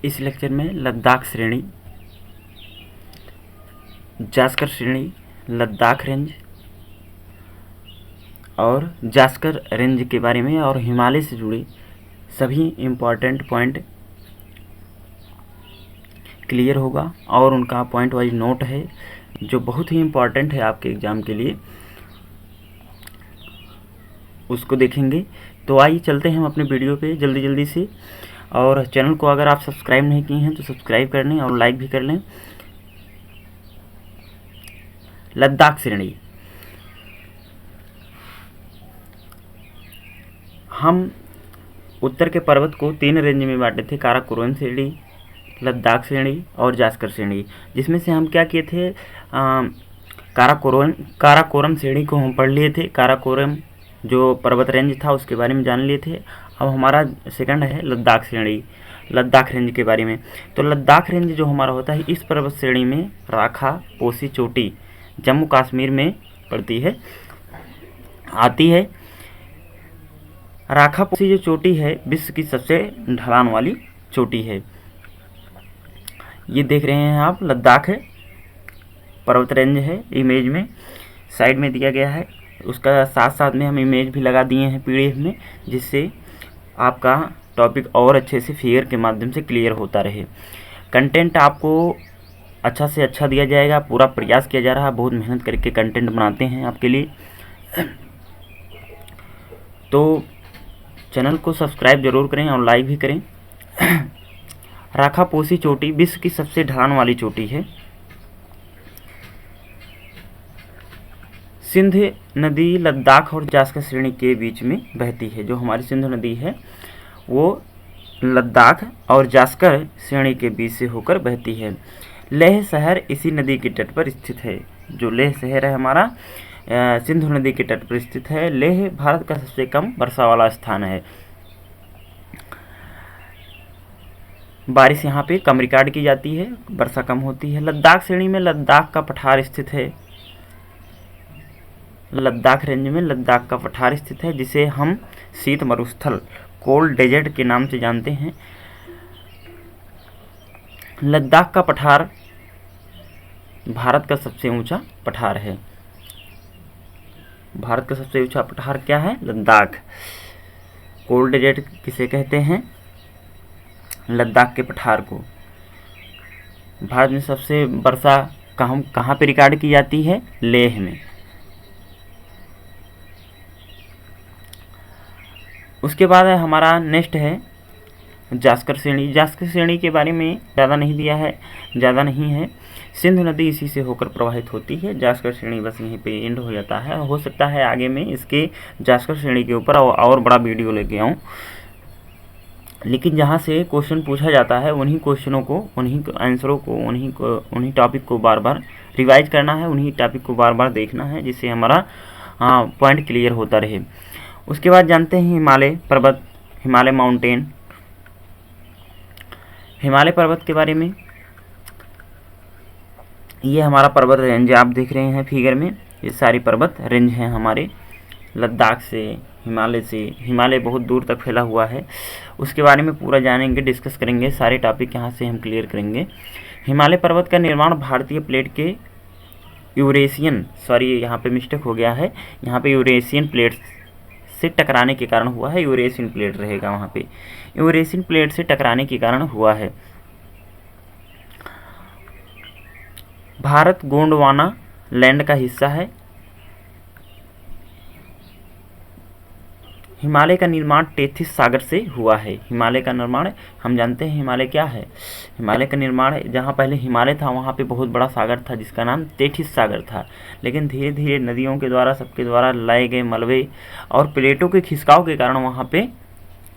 इस लेक्चर में लद्दाख श्रेणी, जास्कर श्रेणी, लद्दाख रेंज और जास्कर रेंज के बारे में और हिमालय से जुड़े सभी इम्पॉर्टेंट पॉइंट क्लियर होगा। और उनका पॉइंट वाइज नोट है जो बहुत ही इम्पॉर्टेंट है आपके एग्ज़ाम के लिए, उसको देखेंगे। तो आइए चलते हैं हम अपने वीडियो पे जल्दी से। और चैनल को अगर आप सब्सक्राइब नहीं किए हैं तो सब्सक्राइब कर लें और लाइक भी कर लें। लद्दाख श्रेणी, हम उत्तर के पर्वत को 3 रेंज में बांटे थे, काराकोरम श्रेणी, लद्दाख श्रेणी और जास्कर श्रेणी। जिसमें से हम क्या किए थे, काराकोरम श्रेणी को हम पढ़ लिए थे। काराकोरम जो पर्वत रेंज था उसके बारे में जान लिए थे। अब हमारा सेकंड है लद्दाख श्रेणी, लद्दाख रेंज के बारे में। तो लद्दाख रेंज जो हमारा होता है, इस पर्वत श्रेणी में राखा पोसी चोटी जम्मू कश्मीर में पड़ती है, आती है। राखा पोसी जो चोटी है विश्व की सबसे ढलान वाली चोटी है। ये देख रहे हैं आप, लद्दाख है, पर्वत रेंज है, इमेज में साइड में दिया गया है। उसका साथ में हम इमेज भी लगा दिए हैं PDF में, जिससे आपका टॉपिक और अच्छे से फिगर के माध्यम से क्लियर होता रहे। कंटेंट आपको अच्छा से अच्छा दिया जाएगा, पूरा प्रयास किया जा रहा है, बहुत मेहनत करके कंटेंट बनाते हैं आपके लिए। तो चैनल को सब्सक्राइब जरूर करें और लाइक भी करें। राखा पोसी चोटी विश्व की सबसे ढलान वाली चोटी है। सिंध नदी लद्दाख और जास्कर श्रेणी के बीच में बहती है। जो हमारी सिंधु नदी है वो लद्दाख और जास्कर श्रेणी के बीच से होकर बहती है। लेह शहर इसी नदी के तट पर स्थित है। जो लेह शहर है हमारा सिंधु नदी के तट पर स्थित है। लेह भारत का सबसे कम वर्षा वाला स्थान है। बारिश यहाँ पे कम रिकॉर्ड की जाती है, वर्षा कम होती है। लद्दाख श्रेणी में लद्दाख का पठार स्थित है। लद्दाख रेंज में लद्दाख का पठार स्थित है, जिसे हम शीत मरुस्थल, कोल्ड डेजर्ट के नाम से जानते हैं। लद्दाख का पठार भारत का सबसे ऊंचा पठार है। भारत का सबसे ऊंचा पठार क्या है? लद्दाख। कोल्ड डेजर्ट किसे कहते हैं? लद्दाख के पठार को। भारत में सबसे वर्षा कहाँ पे रिकॉर्ड की जाती है? लेह में। उसके बाद हमारा नेक्स्ट है जास्कर श्रेणी। जास्कर श्रेणी के बारे में ज़्यादा नहीं है। सिंधु नदी इसी से होकर प्रवाहित होती है। जास्कर श्रेणी बस यहीं पे एंड हो जाता है। हो सकता है आगे में इसके जास्कर श्रेणी के ऊपर और बड़ा वीडियो लेके आऊँ, लेकिन जहाँ से क्वेश्चन पूछा जाता है उन्हीं क्वेश्चनों को, उन्हीं आंसरों को, उन्हीं टॉपिक को बार बार रिवाइज करना है, उन्हीं टॉपिक को बार बार देखना है, जिससे हमारा पॉइंट क्लियर होता रहे। उसके बाद जानते हैं हिमालय पर्वत, हिमालय माउंटेन, हिमालय पर्वत के बारे में। ये हमारा पर्वत रेंज आप देख रहे हैं फिगर में, ये सारी पर्वत रेंज हैं हमारे। लद्दाख से, हिमालय बहुत दूर तक फैला हुआ है। उसके बारे में पूरा जानेंगे, डिस्कस करेंगे, सारे टॉपिक यहाँ से हम क्लियर करेंगे। हिमालय पर्वत का निर्माण भारतीय प्लेट के यहाँ पे मिस्टेक हो गया है, यहाँ पे यूरेशियन प्लेट से टकराने के कारण हुआ है। यूरेशियन प्लेट रहेगा वहाँ पे, यूरेशियन प्लेट से टकराने के कारण हुआ है। भारत गोंडवाना लैंड का हिस्सा है। हिमालय का निर्माण टेथिस सागर से हुआ है। हिमालय का निर्माण, हम जानते हैं हिमालय क्या है। हिमालय का निर्माण, जहाँ पहले हिमालय था वहाँ पे बहुत बड़ा सागर था जिसका नाम टेथिस सागर था। लेकिन धीरे धीरे नदियों के द्वारा, सबके द्वारा लाए गए मलबे और प्लेटों के खिसकाव के कारण वहाँ पे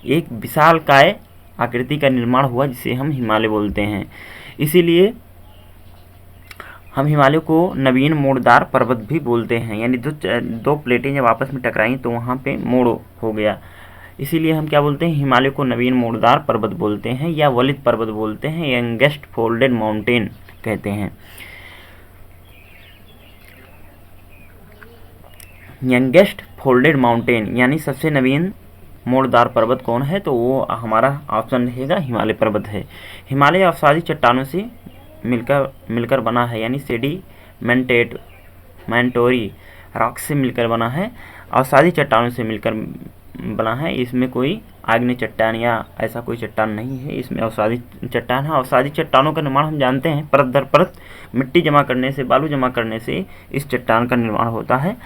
एक विशालकाय आकृति का निर्माण हुआ, जिसे हम हिमालय बोलते हैं। इसीलिए हम हिमालय को नवीन मोड़दार पर्वत भी बोलते हैं। यानी दो प्लेटें जब आपस में टकराई तो वहाँ पे मोड़ हो गया, इसीलिए हम क्या बोलते हैं? हिमालय को नवीन मोड़दार पर्वत बोलते हैं, या वलित पर्वत बोलते हैं, यंगेस्ट फोल्डेड माउंटेन कहते हैं। यंगेस्ट फोल्डेड माउंटेन यानी सबसे नवीन मोड़दार पर्वत कौन है, तो वो हमारा ऑप्शन रहेगा हिमालय पर्वत है। हिमालय अवसादी चट्टानों से मिलकर बना है, यानी सेडिमेंटोरी रॉक से मिलकर बना है, अवसादी चट्टानों से मिलकर बना है। इसमें कोई आग्नेय चट्टान या ऐसा कोई चट्टान नहीं है, इसमें अवसादी चट्टान है। अवसादी चट्टानों का निर्माण हम जानते हैं परत दर परत मिट्टी जमा करने से, बालू जमा करने से इस चट्टान का निर्माण होता है,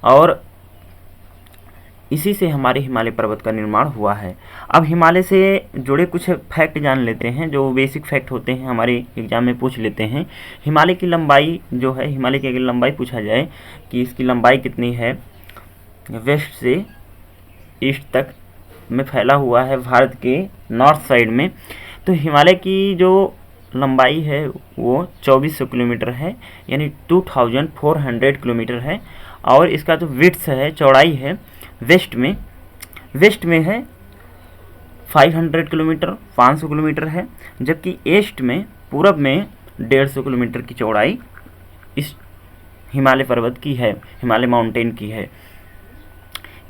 और इसी से हमारे हिमालय पर्वत का निर्माण हुआ है। अब हिमालय से जुड़े कुछ फैक्ट जान लेते हैं, जो बेसिक फैक्ट होते हैं, हमारे एग्जाम में पूछ लेते हैं। हिमालय की लंबाई जो है, हिमालय की अगर लंबाई पूछा जाए कि इसकी लंबाई कितनी है, वेस्ट से ईस्ट तक में फैला हुआ है भारत के नॉर्थ साइड में, तो हिमालय की जो लंबाई है वो 2400 किलोमीटर है, यानी 2400 किलोमीटर है। और इसका जो विड्थ है, चौड़ाई है, वेस्ट में है 500 किलोमीटर, 500 किलोमीटर है, जबकि ईस्ट में, पूरब में 150 किलोमीटर की चौड़ाई इस हिमालय पर्वत की है, हिमालय माउंटेन की है।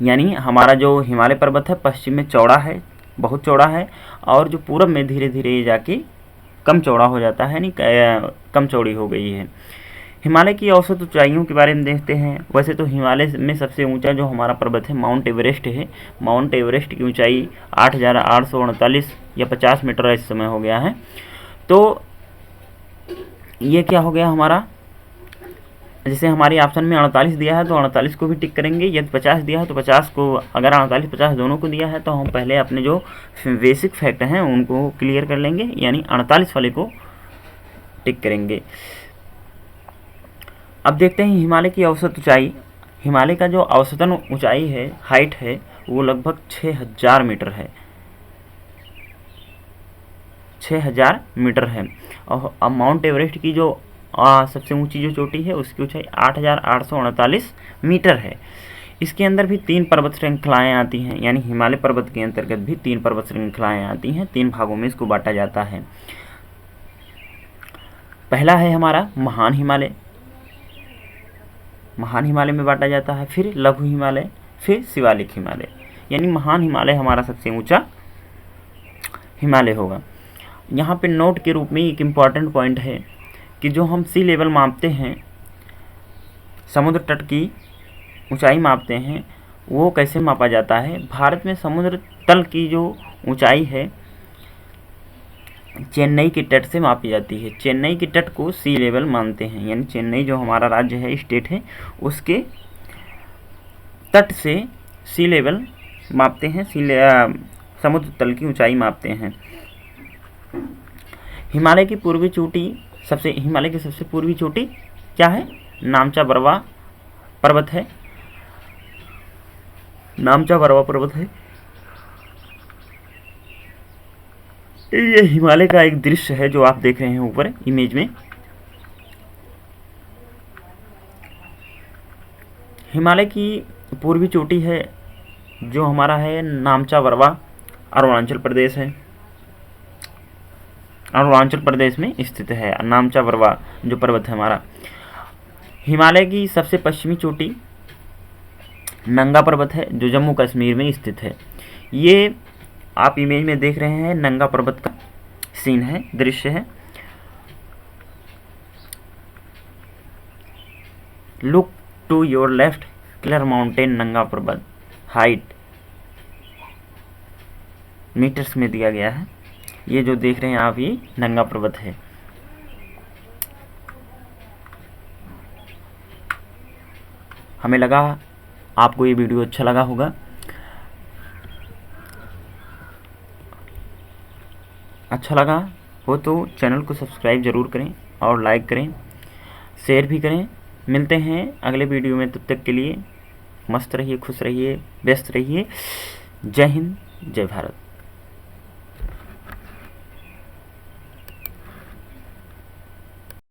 यानी हमारा जो हिमालय पर्वत है पश्चिम में चौड़ा है, बहुत चौड़ा है, और जो पूरब में धीरे धीरे ये जाके कम चौड़ा हो जाता है, यानी कम चौड़ी हो गई है। हिमालय की औसत ऊंचाइयों के बारे में देखते हैं। वैसे तो हिमालय में सबसे ऊंचा जो हमारा पर्वत है माउंट एवरेस्ट है। माउंट एवरेस्ट की ऊंचाई 8,839 या 50 मीटर इस समय हो गया है। तो ये क्या हो गया हमारा, जैसे हमारी ऑप्शन में 48 दिया है तो 48 को भी टिक करेंगे, यदि 50 दिया है तो 50 को, अगर 48-50 दोनों को दिया है तो हम पहले अपने जो बेसिक फैक्ट हैं उनको क्लियर कर लेंगे, यानी 48 वाले को टिक करेंगे। अब देखते हैं हिमालय की औसत ऊंचाई। हिमालय का जो औसतन ऊंचाई है, हाइट है, वो लगभग 6000 मीटर है, 6000 मीटर है। और अब माउंट एवरेस्ट की जो सबसे ऊंची जो चोटी है उसकी ऊंचाई 8,839 मीटर है। इसके अंदर भी 3 पर्वत श्रृंखलाएँ आती हैं, यानी हिमालय पर्वत के अंतर्गत भी 3 पर्वत श्रृंखलाएँ आती हैं। 3 भागों में इसको बांटा जाता है। पहला है हमारा महान हिमालय, महान हिमालय में बांटा जाता है, फिर लघु हिमालय, फिर शिवालिक हिमालय। यानी महान हिमालय हमारा सबसे ऊंचा हिमालय होगा। यहाँ पे नोट के रूप में एक इम्पॉर्टेंट पॉइंट है कि जो हम सी लेवल मापते हैं, समुद्र तट की ऊंचाई मापते हैं, वो कैसे मापा जाता है। भारत में समुद्र तल की जो ऊंचाई है चेन्नई के तट से मापी जाती है। चेन्नई के तट को सी लेवल मानते हैं, यानी चेन्नई जो हमारा राज्य है, स्टेट है, उसके तट से सी लेवल मापते हैं, समुद्र तल की ऊंचाई मापते हैं। हिमालय की पूर्वी चोटी, हिमालय की सबसे पूर्वी चोटी क्या है, नामचा बरवा पर्वत है, नामचा बरवा पर्वत है। ये हिमालय का एक दृश्य है जो आप देख रहे हैं ऊपर इमेज में। हिमालय की पूर्वी चोटी है जो हमारा है नामचा बरवा, अरुणाचल प्रदेश है, अरुणाचल प्रदेश में स्थित है नामचा बरवा जो पर्वत है हमारा। हिमालय की सबसे पश्चिमी चोटी नंगा पर्वत है जो जम्मू कश्मीर में स्थित है। ये आप इमेज में देख रहे हैं नंगा पर्वत का सीन है, दृश्य है। Look to your left, clear mountain Nanga Parbat, height metres में दिया गया है। ये जो देख रहे हैं आप, ये नंगा पर्वत है। हमें लगा आपको ये वीडियो अच्छा लगा होगा। अच्छा लगा हो तो चैनल को सब्सक्राइब ज़रूर करें और लाइक करें, शेयर भी करें। मिलते हैं अगले वीडियो में, तब तक के लिए मस्त रहिए, खुश रहिए, व्यस्त रहिए। जय हिंद, जय भारत।